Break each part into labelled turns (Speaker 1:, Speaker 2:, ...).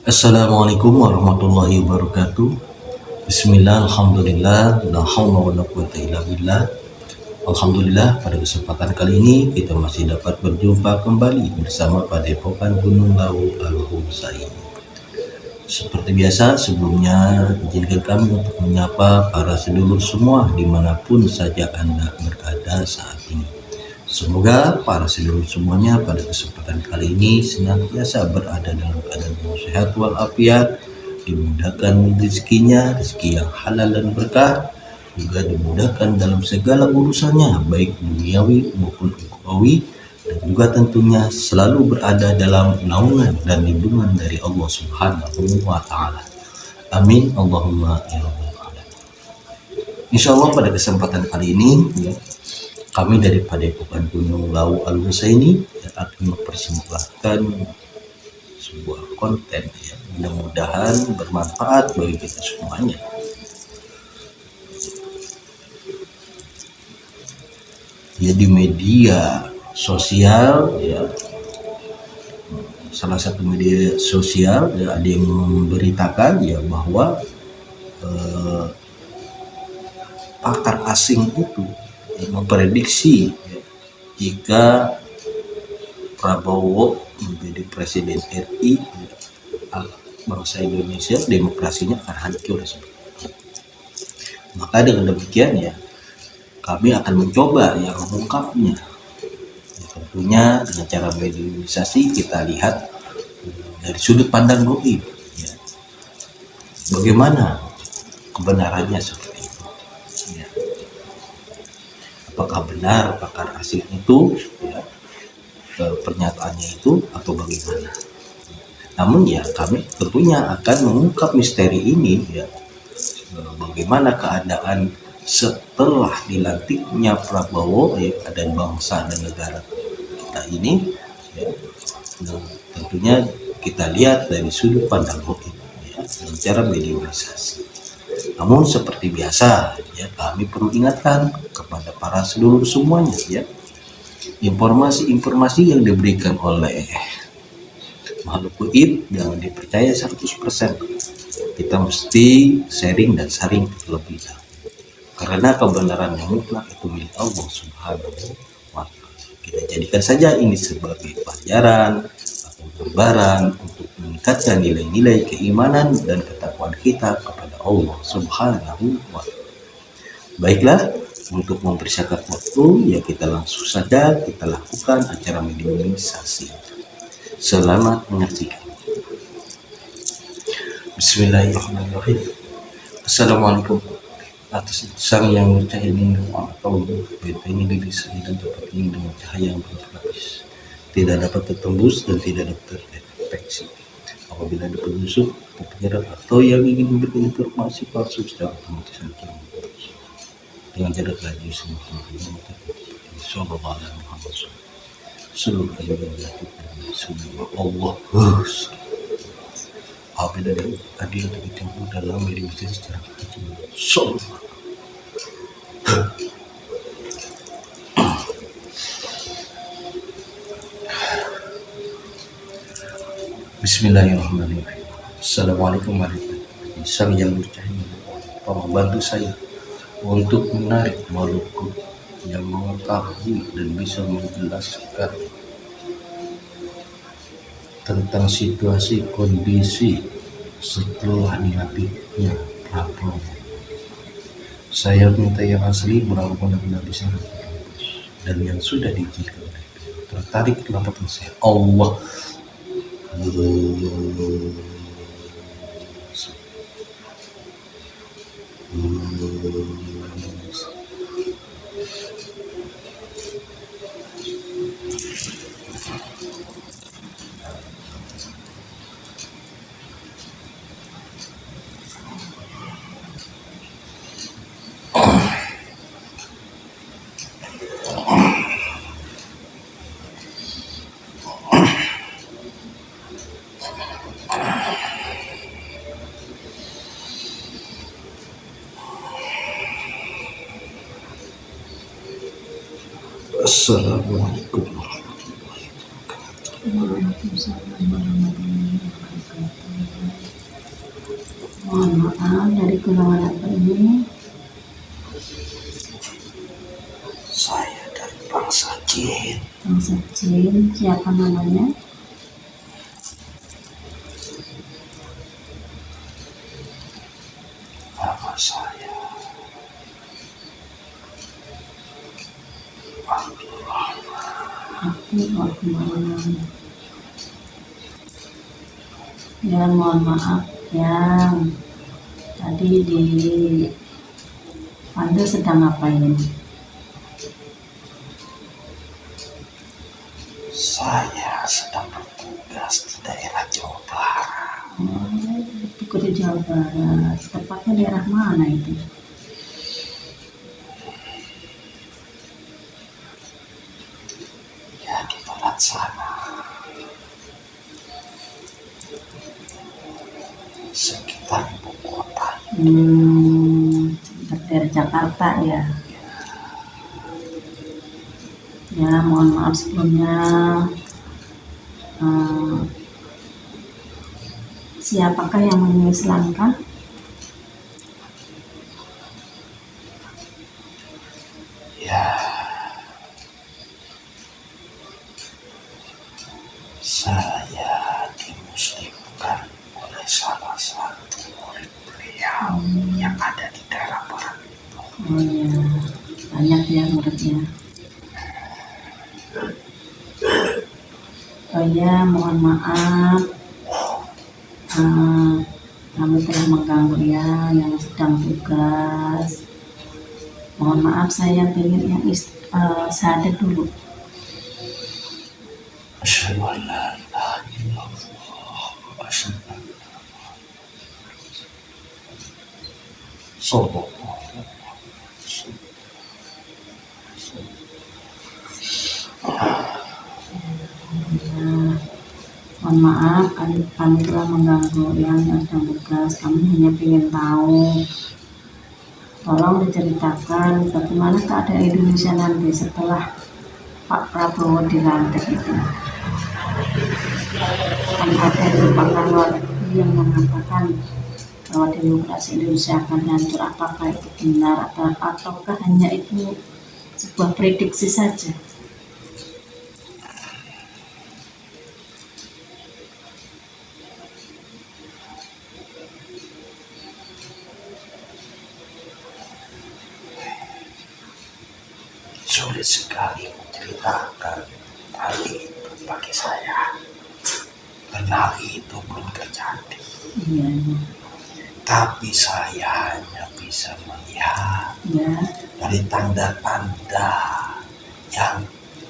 Speaker 1: Assalamualaikum warahmatullahi wabarakatuh. Bismillah, alhamdulillah, la haula wala quwata illa billah. Alhamdulillah, pada kesempatan kali ini kita masih dapat berjumpa kembali bersama Padepokan Gunung Lawu Al-Husaini. Seperti biasa, sebelumnya izinkan kami untuk menyapa para sedulur semua dimanapun saja Anda berada saat ini. Semoga para sedulur semuanya pada kesempatan kali ini senantiasa berada dalam keadaan sehat walafiat, dimudahkan rezekinya, rezeki yang halal dan berkah, juga dimudahkan dalam segala urusannya, baik duniawi maupun ukhrawi, dan juga tentunya selalu berada dalam naungan dan lindungan dari Allah Subhanahu wa Ta'ala. Amin Allahumma ya rabbal alamin. Insya Allah pada kesempatan kali ini ya, kami dari Padepokan Gunung Lawu Al-Husaini akan mempersembahkan sebuah konten ya, mudah-mudahan bermanfaat bagi kita semuanya. Ya, di media sosial ya, salah satu media sosial ya, ada yang memberitakan ya bahwa pakar asing itu memprediksi ya, jika Prabowo menjadi presiden RI, ya, bangsa Indonesia demokrasinya akan hancur. Maka dengan demikian ya, kami akan mencoba ya mengungkapnya. Ya, tentunya dengan cara medialisasi kita lihat dari sudut pandang goib. Ya, bagaimana kebenarannya seperti itu? Ya. Apakah benar pakar asing itu ya, pernyataannya itu atau bagaimana? Namun ya kami tentunya akan mengungkap misteri ini ya, bagaimana keadaan setelah dilantiknya Prabowo ya, dan bangsa dan negara kita ini ya, tentunya kita lihat dari sudut pandang goib ya, dengan cara medialisasi. Namun seperti biasa ya, kami perlu ingatkan kepada para sedulur semuanya ya, informasi-informasi yang diberikan oleh makhluk goib jangan dipercaya 100%. Kita mesti sharing dan saring terlebih dahulu. Karena kebenaran yang mutlak itu milik Allah Subhanahu wa Ta'ala. Kita jadikan saja ini sebagai pelajaran atau gambaran untuk meningkatkan nilai-nilai keimanan dan ketakwaan kita kepada Allah Subhanahu wa Ta'ala. Baiklah, untuk mempersiapkan waktu ya kita langsung saja kita lakukan acara medialisasi. Selamat menyaksikan. Bismillahirrahmanirrahim. Assalamualaikum. Atas sang yang bercahaya ini atau beta ini didesain dan dapat ini dengan cahaya yang berlapis, tidak dapat tertembus dan tidak dapat terdeteksi. Apabila ada penyusup, penjara atau yang ingin memberikan informasi palsu secara otomatis akan dengan jarak laju semakin Sallallahu alaihi wasallam. Seluruh ayat yang dilakukan semua Allah apabila adil tercampur dalam mediasi secara kecil. Bismillahirrahmanirrahim. Assalamualaikum warahmatullahi wabarakatuh. Sang yang bercahaya, tolong bantu saya untuk menarik makhluk yang mengetahui dan bisa menjelaskan tentang situasi kondisi setelah dilantiknya Prabowo. Saya minta yang asli benar-benar bisa dan yang sudah diizinkan tertarik laporan saya. Allah Assalamualaikum warahmatullahi wabarakatuh.
Speaker 2: Waalaikumsalam warahmatullahi wabarakatuh. Mohon maaf dari golongan apa ini?
Speaker 1: Saya dari bangsa jin.
Speaker 2: Bangsa jin. Siapa namanya?
Speaker 1: Nama saya
Speaker 2: Abdurrahman. Ya, mohon maaf yang tadi di Anda sedang ngapain?
Speaker 1: Saya sedang bertugas di daerah Jawa Barat.
Speaker 2: Itu di Jawa Barat. Tepatnya daerah mana itu?
Speaker 1: Ya, di barat sana. Sekitar ibu kota.
Speaker 2: Daerah Jakarta ya. Ya, mohon maaf sebelumnya. Siapakah yang mengislamkan?
Speaker 1: Ya, saya dimuslimkan oleh salah satu murid beliau yang ada di daerah barat itu.
Speaker 2: Oh ya, banyak ya muridnya. Oh ya, mohon maaf. Kami telah mengganggu ya yang sedang tugas. Mohon maaf, saya ingin yang syahadat dulu.
Speaker 1: Asyhadu an la ilaha illallah wa asyhadu anna sallallahu alaihi wasallam.
Speaker 2: Mohon maaf, kami telah mengganggu yang sedang tugas. Kami hanya ingin tahu, tolong diceritakan bagaimana keadaan Indonesia nanti setelah Pak Prabowo dilantik itu. Kan ada pakar yang mengatakan bahwa demokrasi Indonesia akan hancur. Apakah itu benar ataukah hanya itu sebuah prediksi saja?
Speaker 1: Sulit sekali menceritakan hal itu bagi saya, karena hal itu belum terjadi.
Speaker 2: Iya.
Speaker 1: Tapi saya hanya bisa melihat
Speaker 2: Ya.
Speaker 1: dari tanda-tanda yang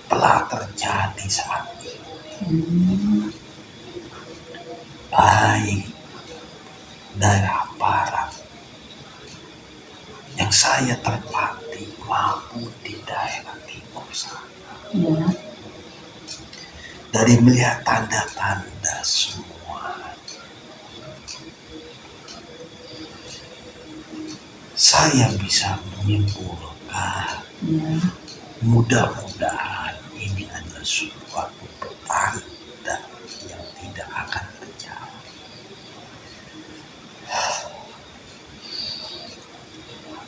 Speaker 1: telah terjadi saat ini. Baik daerah barat yang saya tempati maupun di daerah timur sana.
Speaker 2: Ya.
Speaker 1: Dari melihat tanda-tanda semua, saya bisa menyimpulkan mudah-mudahan ini adalah suatu petanda yang tidak akan terjadi.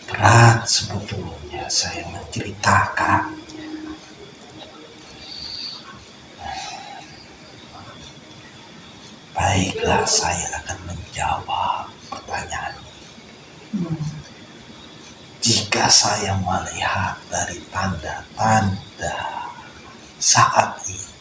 Speaker 1: Berat sebetulnya saya menceritakan. Baiklah, saya akan menjawab pertanyaan ini. Jika saya melihat dari tanda-tanda saat ini,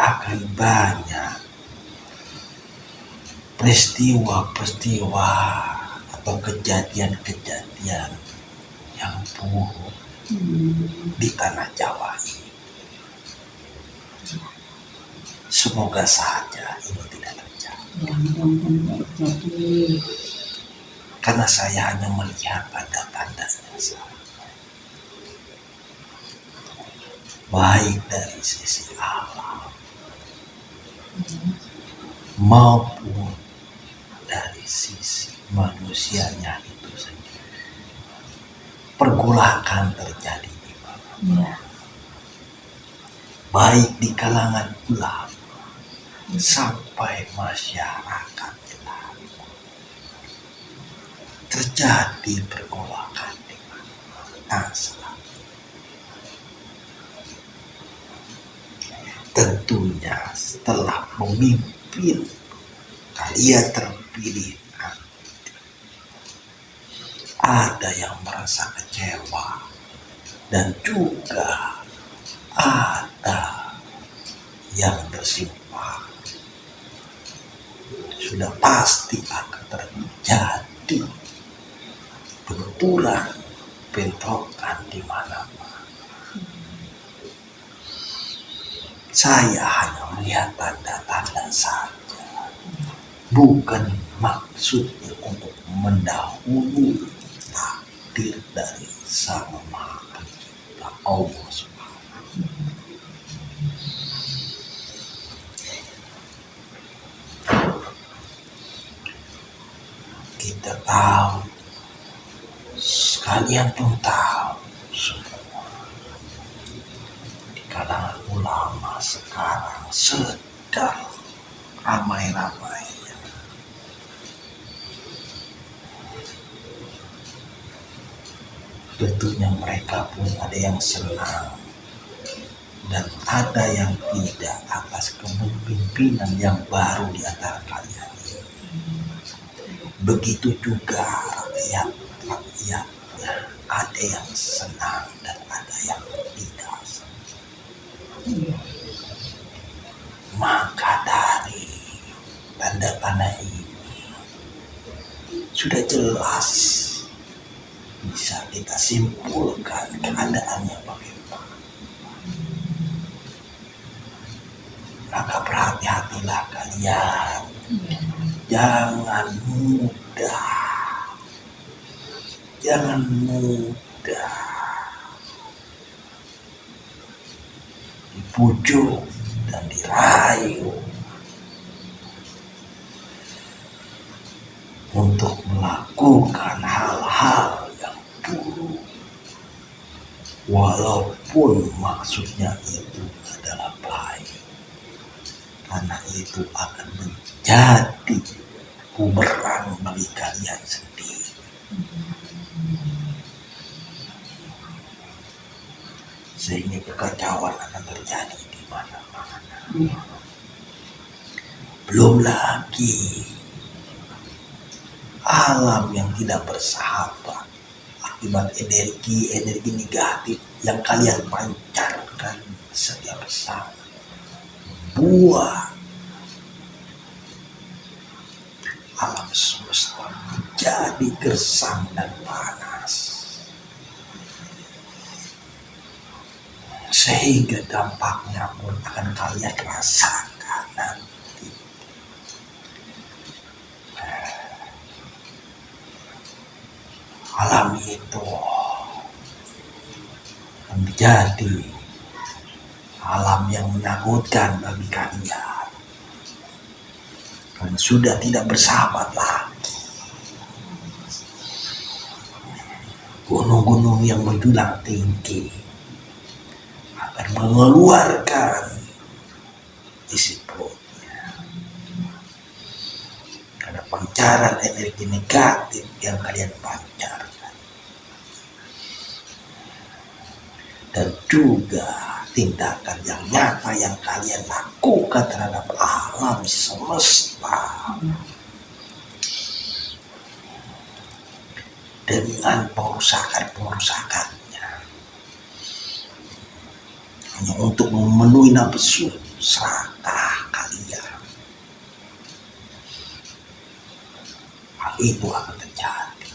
Speaker 1: akan banyak peristiwa-peristiwa atau kejadian-kejadian yang buruk di tanah Jawa ini. Semoga saja ini tidak terjadi.
Speaker 2: Ya, mudah-mudahan tidak terjadi.
Speaker 1: Karena saya hanya melihat tanda-tandanya saja. Baik dari sisi alam maupun dari sisi manusianya itu sendiri. Pergolakan terjadi di mana.
Speaker 2: Ya.
Speaker 1: baik di kalangan ulama sampai masyarakat Islam, terjadi pergolakan di mana salah. Tentunya setelah memimpin kalian terpilih, ada yang merasa kecewa dan juga ada yang bersimpah. Sudah pasti akan terjadi benturan, bentrokan di mana-mana. Saya hanya melihat tanda-tanda saja, bukan maksudnya untuk mendahului takdir dari Sang Maha Pencipta Allah Subhanahu. Kita tahu, sekalian pun tahu semua, di kalangan ulama sekarang sedang ramai-ramainya tentunya mereka pun ada yang senang dan ada yang tidak atas kepemimpinan yang baru di antara kalian ini. Begitu juga rakyat, ada yang senang dan ada yang tidak senang. Maka dari tanda-tanda ini sudah jelas bisa kita simpulkan keadaannya bagaimana. Maka berhati-hatilah kalian, jangan mudah dibujuk dan dirayu untuk melakukan hal-hal yang buruk, walaupun maksudnya itu adalah baik, karena itu akan menjadi bumerang bagi kalian sendiri. Sehingga kekacauan akan terjadi di mana-mana. Belum lagi alam yang tidak bersahabat akibat energi negatif yang kalian pancarkan setiap saat, buat alam semesta menjadi gersang dan panas, sehingga dampaknya pun akan kalian rasakan nanti. Alam itu menjadi alam yang menakutkan bagi kalian, karena sudah tidak bersahabat lagi. Gunung-gunung yang menjulang tinggi akan mengeluarkan isi perutnya, karena pancaran energi negatif yang kalian pancarkan. Dan juga tindakan yang nyata yang kalian lakukan terhadap alam semesta dengan pengerusakannya hanya untuk memenuhi nafsu serakah kalian. Hal itu akan terjadi.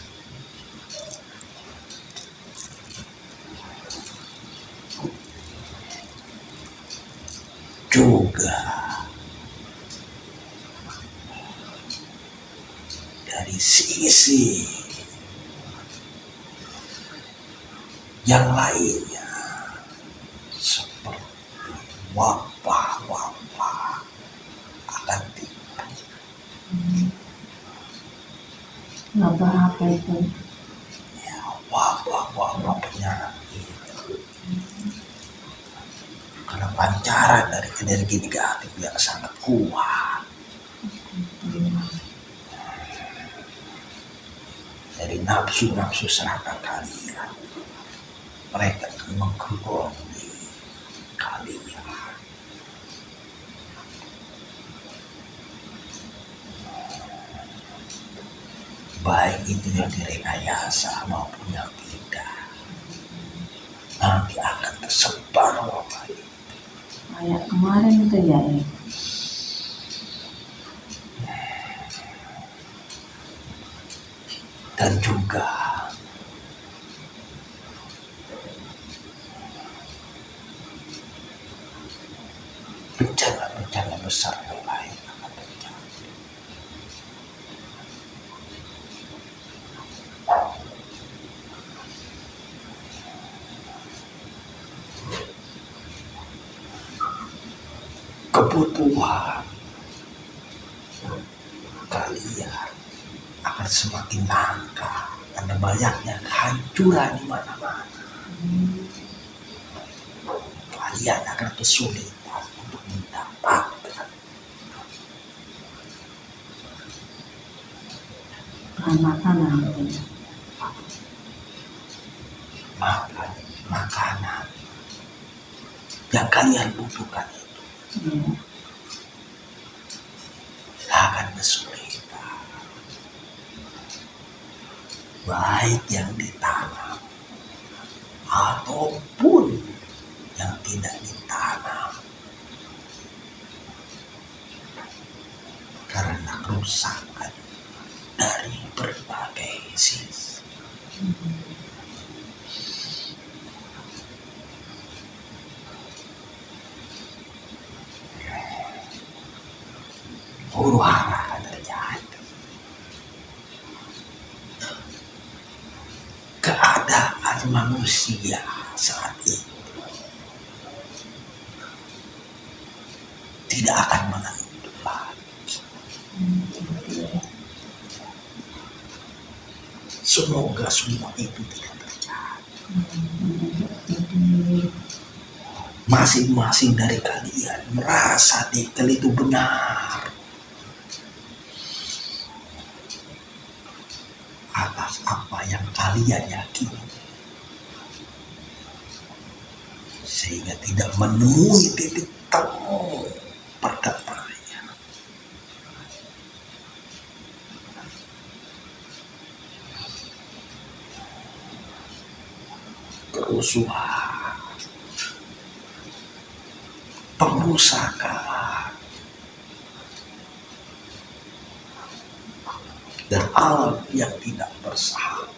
Speaker 1: Juga dari sisi yang lainnya, seperti wabah-wabah akan tiba.
Speaker 2: Wabah apa itu?
Speaker 1: Ya, wabah-wabah penyakit. Karena pancaran dari energi negatif yang sangat kuat dari nafsu-nafsu serakah kalian. Mereka akan menggerogoti kalian. Baik itu yang direkayasa maupun yang tidak, nanti akan tersebar wabah itu.
Speaker 2: Kayak kemarin itu ya,
Speaker 1: Dan juga bencana-bencana besar yang lain akan terjadi. Kebutuhan kalian akan semakin langka karena banyaknya kehancuran di mana-mana. Kalian akan kesulitan untuk mendapatkan
Speaker 2: bahan makanan gitu ya.
Speaker 1: makanan yang kalian butuhkan itu.
Speaker 2: Iya.
Speaker 1: Akan kesulitan, baik yang ditanam ataupun yang tidak ditanam, karena kerusakan dari berbagai sisi. Huru hara akan terjadi. Keadaan manusia saat itu tidak akan menentu lagi. Semoga semua itu tidak terjadi. Masing-masing dari kalian merasa nikel itu benar atas apa yang kalian yakini, sehingga tidak menemui titik temu perdamaian. Kerusuhan, pengrusakan, dan alam yang tidak bersahabat.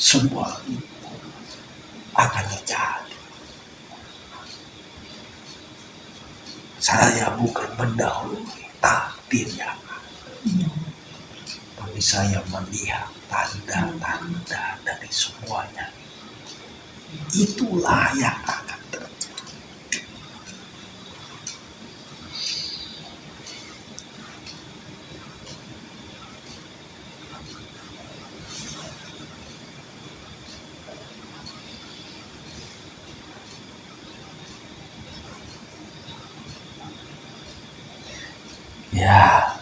Speaker 1: Semua itu akan terjadi. Saya bukan mendahului takdir yang ada, tapi saya melihat tanda-tanda dari semuanya. Itulah yang akan terjadi. Ya,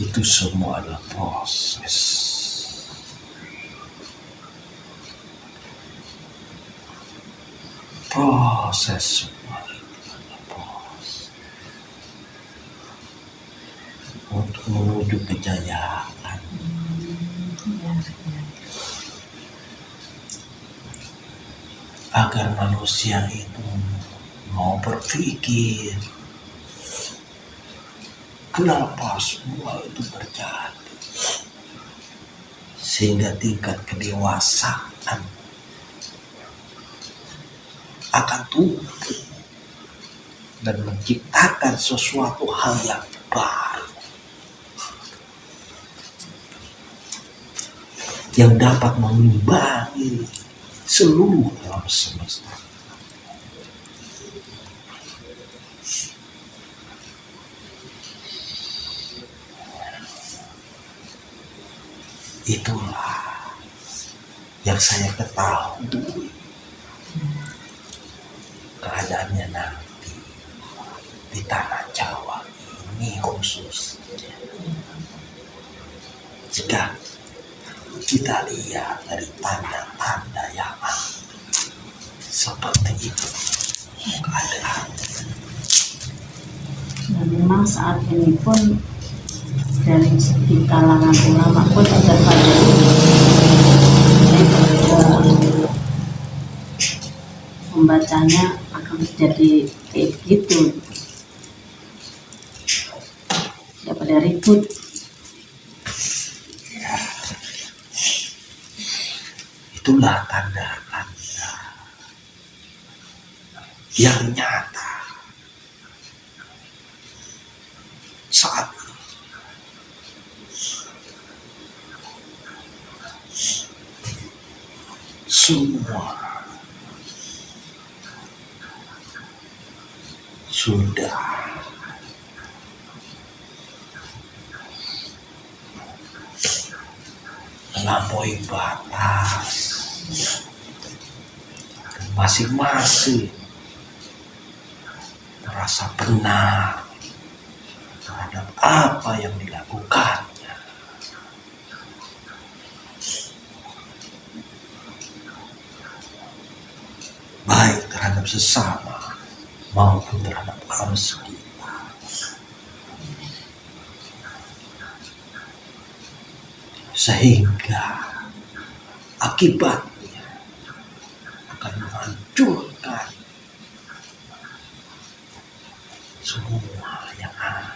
Speaker 1: itu semua adalah proses. Proses semua itu adalah proses untuk menuju kejayaan. Agar manusia itu mau berpikir, kenapa semua itu terjadi, sehingga tingkat kedewasaan akan tumbuh dan menciptakan sesuatu hal yang baru yang dapat mengimbangi seluruh alam semesta. Itulah yang saya ketahui keadaannya nanti di tanah Jawa ini khususnya. Jika kita lihat dari tanda-tanda yang seperti itu keadaan.
Speaker 2: Dan memang saat ini pun dari segi kalangan ulama pun ada pada membacanya akan menjadi kayak gitu, daripada ribut.
Speaker 1: Itulah tanda-tanda yang nyata saat ini. Semua sudah melampaui batas, dan masing-masing merasa benar terhadap apa yang dilakukannya, baik terhadap sesama maupun terhadap harus kita. Sehingga akibatnya akan menghancurkan semua yang ada.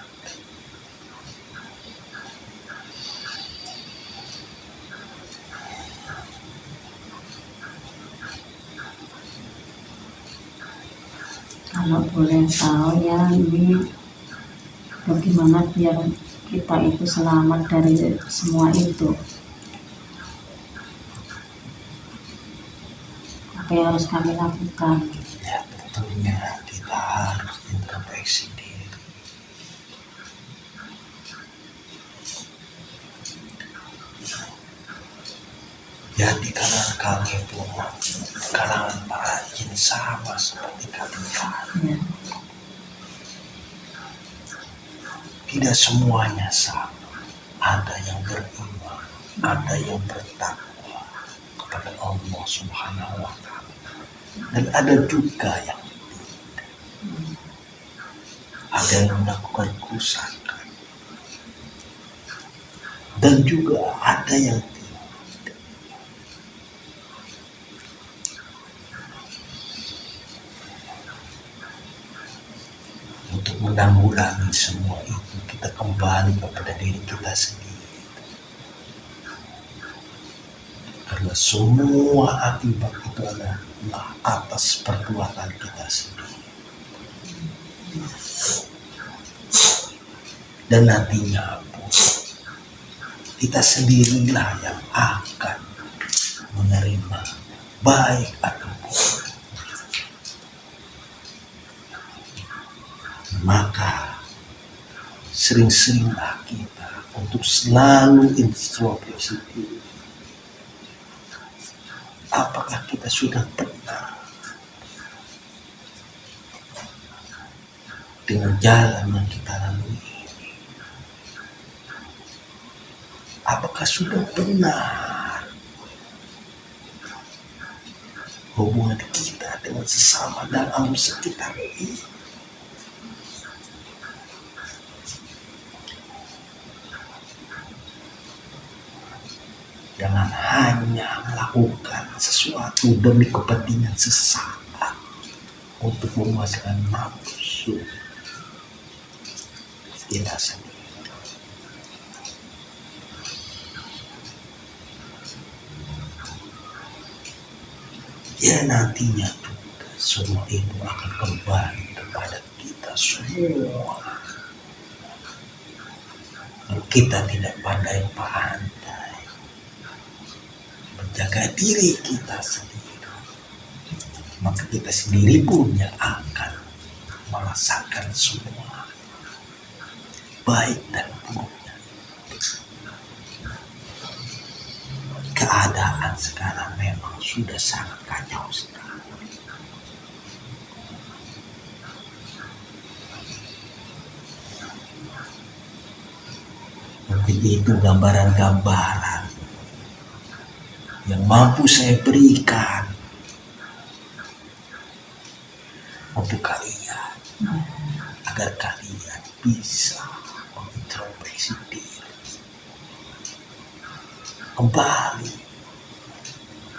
Speaker 2: Kalau boleh tahu ya, ini bagaimana biar kita itu selamat dari semua itu, apa yang harus kami lakukan?
Speaker 1: Ya, tentunya kita harus introspeksi diri. Jadi kalangan kami pun kalangan para jin sama seperti kalian.
Speaker 2: Ya.
Speaker 1: Tidak semuanya sama. Ada yang beriman, ada yang bertakwa kepada Allah Subhanahu wa Ta'ala, dan ada juga yang tidak. Ada yang melakukan kerusakan, dan juga ada yang tidak. Untuk menanggulangi semua itu, kita kembali kepada diri kita sendiri. Karena semua akibat itu adalah atas perbuatan kita sendiri. Dan nantinya pun kita sendirilah yang akan menerima baik atau buruk. Maka sering-seringlah kita untuk selalu introspeksi diri. Apakah kita sudah benar dengan jalan yang kita lalui? Apakah sudah benar hubungan kita dengan sesama dan alam sekitar ini? Jangan hanya melakukan sesuatu demi kepentingan sesaat untuk memuaskan nafsu kita sendiri. Ya, nantinya juga semua itu akan kembali kepada kita semua. Kalau kita tidak pandai-pandai menjaga diri kita sendiri, maka kita sendiri pun yang akan merasakan semua baik dan buruknya. keadaan sekarang memang sudah sangat kacau sekali. Mungkin itu gambaran-gambaran yang mampu saya berikan untuk kalian, agar kalian bisa mengintrospeksi diri, kembali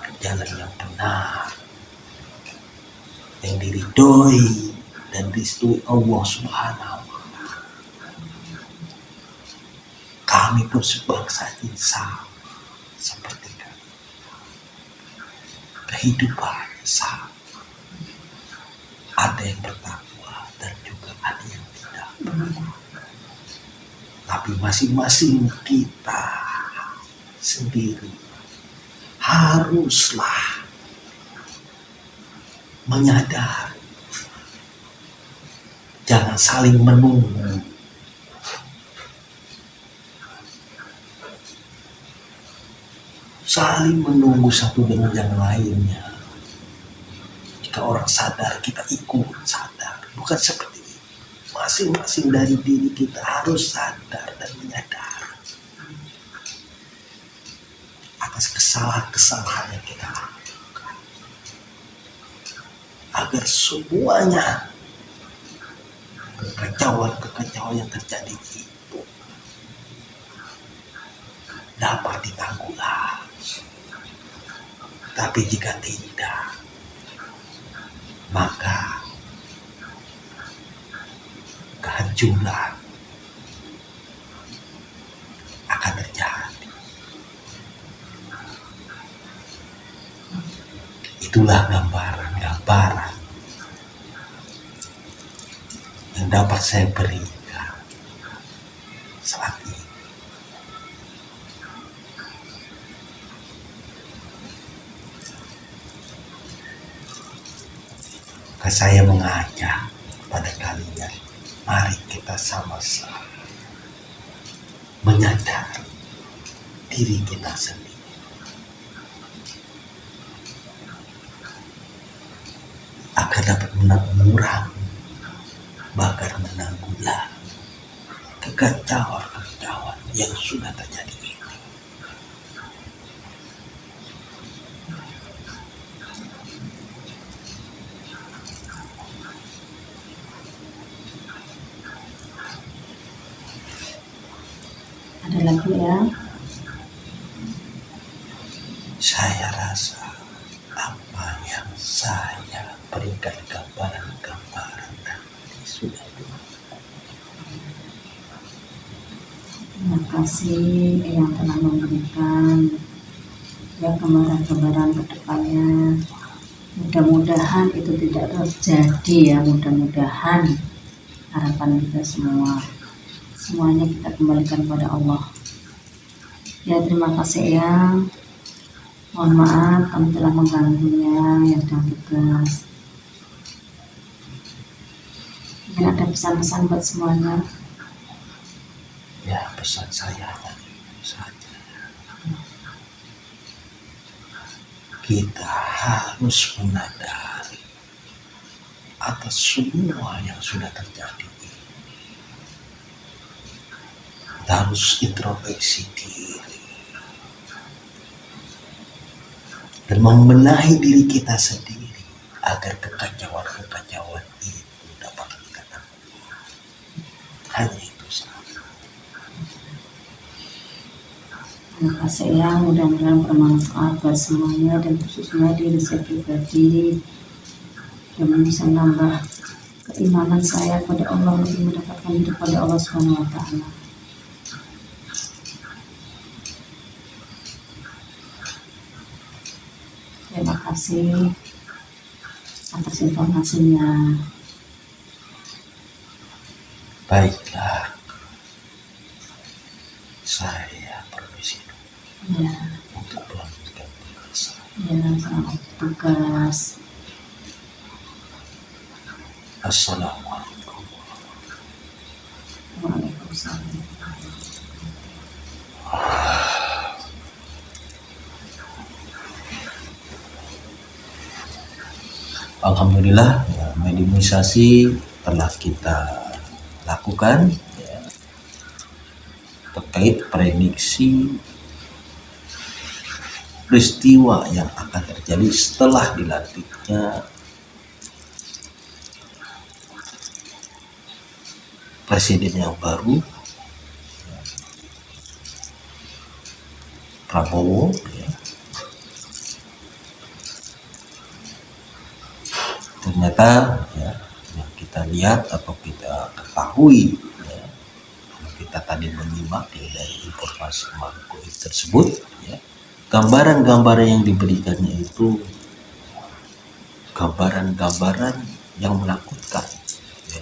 Speaker 1: ke jalan yang benar, yang diridhoi dan direstui Allah Subhanahu wa Ta'ala. Kami pun sebangsa insan seperti kami. Kehidupan sama. Ada yang bertakwa dan juga ada yang tidak bertakwa. Tapi masing-masing kita sendiri haruslah menyadari, jangan saling menunggu. Saling menunggu satu dengan yang lainnya. Jika orang sadar, kita ikut sadar. Bukan seperti itu. Masing-masing dari diri kita harus sadar dan menyadari atas kesalahan-kesalahan yang kita lakukan, agar semuanya kekacauan yang terjadi itu dapat ditanggulangi. Tapi jika tidak, maka kehancuran akan terjadi. Itulah gambaran yang dapat saya berikan saat ini. Saya mengajak kepada kalian, mari kita sama-sama menyadari diri kita sendiri, agar dapat mengurangi, bahkan menanggulangi kekacauan yang sudah terjadi ini.
Speaker 2: Ada lagi ya?
Speaker 1: Saya rasa apa yang saya berikan gambaran tadi sudah cukup.
Speaker 2: Terima kasih yang telah memberikan ya gambaran-gambaran ke depannya. Mudah-mudahan itu tidak terjadi ya, mudah-mudahan harapan kita semuanya kita kembalikan kepada Allah. Ya, terima kasih ya. Mohon maaf kami telah mengganggunya yang sedang tugas. Mungkin ada pesan-pesan buat semuanya.
Speaker 1: Ya, pesan saya saja. Kita harus menyadari atas semua yang sudah terjadi. Kita harus introspeksi diri dan membenahi diri kita sendiri agar kekacauan itu dapat kita tanggulangi. Hanya itu saja.
Speaker 2: Terima kasih ya, mudah-mudahan bermanfaat buat semuanya dan khususnya diri saya pribadi, dan bisa menambah keimanan saya kepada Allah, lebih mendapatkan hidup pada Allah Subhanahu wa Ta'ala. Terima kasih atas informasinya.
Speaker 1: Baiklah, saya permisi dulu
Speaker 2: Ya,
Speaker 1: untuk melanjutkan tugas.
Speaker 2: ya, selamat tugas.
Speaker 1: Assalamualaikum.
Speaker 2: Waalaikumsalam.
Speaker 1: Alhamdulillah ya, imunisasi telah kita lakukan ya, terkait prediksi peristiwa yang akan terjadi setelah dilantiknya presiden yang baru Prabowo ya. Ternyata ya, yang kita lihat atau kita ketahui ya, kita tadi menyimak ya, dari informasi Marco tersebut ya, gambaran-gambaran yang diberikannya itu gambaran-gambaran yang menakutkan ya.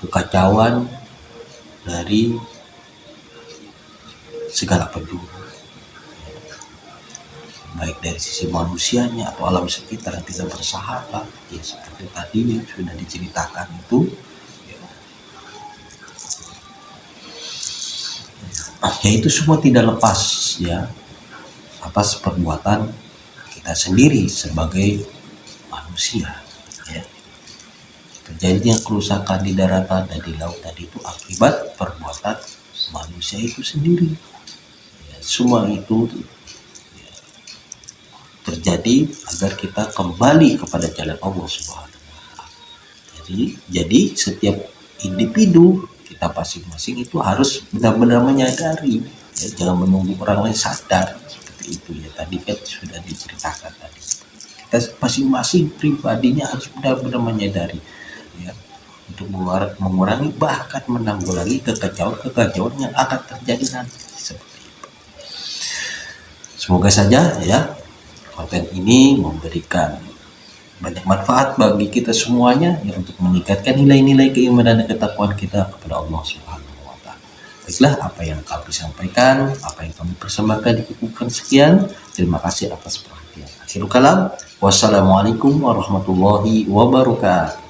Speaker 1: Kekacauan dari segala penjuru, baik dari sisi manusianya atau alam sekitar yang tidak bersahabat ya, seperti tadi yang sudah diceritakan itu ya, itu semua tidak lepas ya atas perbuatan kita sendiri sebagai manusia ya. Terjadinya kerusakan di daratan dan di laut tadi itu akibat perbuatan manusia itu sendiri ya, semua itu ya, terjadi agar kita kembali kepada jalan Allah Subhanahu wa Ta'ala. Jadi setiap individu kita masing-masing itu harus benar-benar menyadari ya, jangan menunggu orang lain sadar seperti itu ya, tadi kan sudah diceritakan tadi. Kita masing-masing pribadinya harus benar-benar menyadari ya, untuk mengurangi bahkan menanggulangi kekacauan yang akan terjadi nanti seperti itu. Semoga saja ya konten ini memberikan banyak manfaat bagi kita semuanya ya, untuk meningkatkan nilai-nilai keimanan dan ketakwaan kita kepada Allah Subhanahu wa Ta'ala. Baiklah, apa yang kami sampaikan, apa yang kami persembahkan dicukupkan sekian. Terima kasih atas perhatian. Akhirul kalam, wassalamualaikum warahmatullahi wabarakatuh.